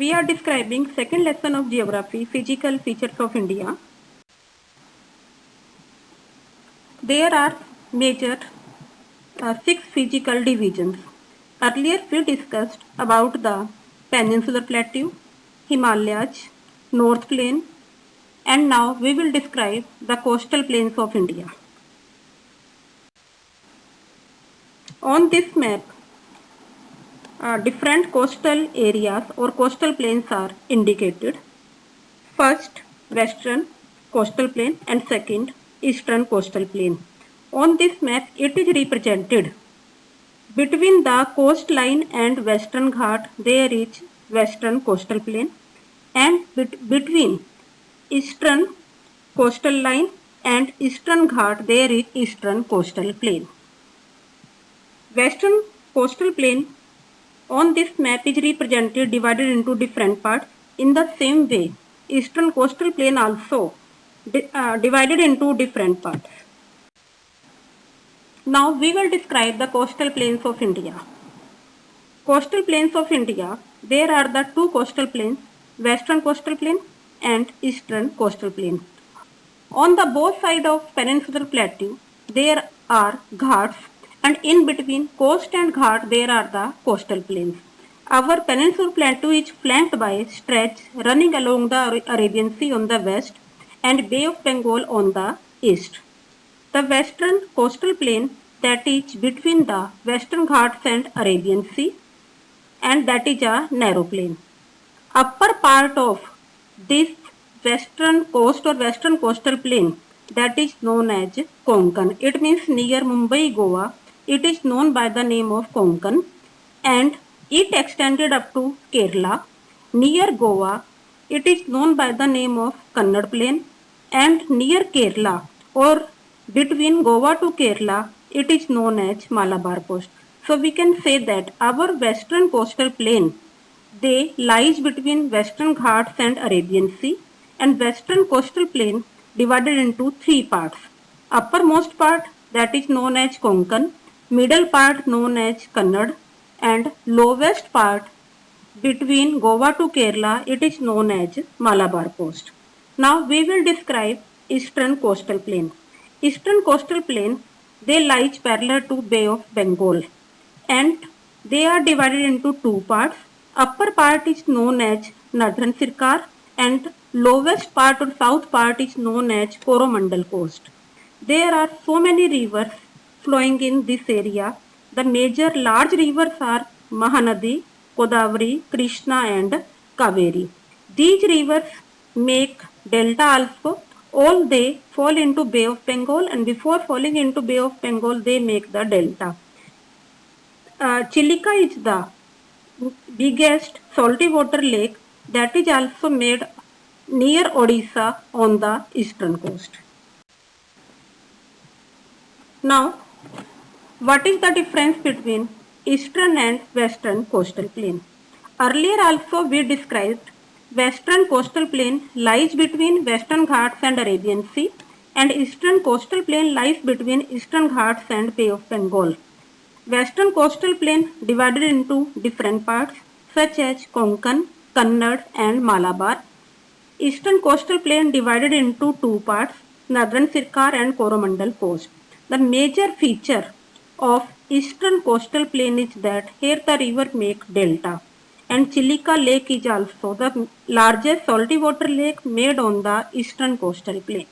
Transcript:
we are describing second lesson of geography, physical features of India. There are major 6 physical divisions. Earlier we discussed about the Peninsular Plateau, Himalayas, North Plain, and now we will describe the coastal plains of India. On this map, different coastal areas or coastal plains are indicated. First, western coastal plain and second, eastern coastal plain. On this map, it is represented between the coastline and Western Ghat there is western coastal plain, and between eastern coastal line and eastern Ghat there is eastern coastal plain. Western coastal plain on this map is represented divided into different parts. In the same way, eastern coastal plain also divided into different parts. Now we will describe the coastal plains of India. Coastal plains of India, there are the two coastal plains, western coastal plain and eastern coastal plain. On the both sides of Peninsular Plateau, there are ghats, and in between coast and ghat there are the coastal plains. Our Peninsular Plateau is flanked by stretch running along the Arabian Sea on the west and Bay of Bengal on the east. The western coastal plain that is between the Western Ghats and Arabian Sea, and that is a narrow plain. Upper part of this western coast or western coastal plain that is known as Konkan. It means near Mumbai, Goa. It is known by the name of Konkan, and it extended up to Kerala. Near Goa, it is known by the name of Kannad Plain, and near Kerala or between Goa to Kerala, it is known as Malabar Coast. So we can say that our western coastal plain, they lies between Western Ghats and Arabian Sea, and western coastal plain divided into three parts. Uppermost part that is known as Konkan, middle part known as Kannad, and lowest part between Goa to Kerala, it is known as Malabar Coast. Now we will describe eastern coastal plain. Eastern coastal plain, they lies parallel to Bay of Bengal, and they are divided into two parts. Upper part is known as Northern Sirkar and lowest part or south part is known as Coromandel Coast. There are so many rivers flowing in this area. The major large rivers are Mahanadi, Godavari, Krishna and Kaveri. These rivers make delta also. All they fall into Bay of Bengal, and before falling into Bay of Bengal they make the delta. Chilika is the biggest salty water lake that is also made near Odisha on the eastern coast. Now, what is the difference between eastern and western coastal plain? Earlier also we described western coastal plain lies between Western Ghats and Arabian Sea, and eastern coastal plain lies between Eastern Ghats and Bay of Bengal. Western coastal plain divided into different parts such as Konkan, Kannad and Malabar. Eastern coastal plain divided into two parts, Northern Sirkar and Coromandel Coast. The major feature of eastern coastal plain is that here the river make delta, and Chilika Lake is also the largest salty water lake made on the eastern coastal plain.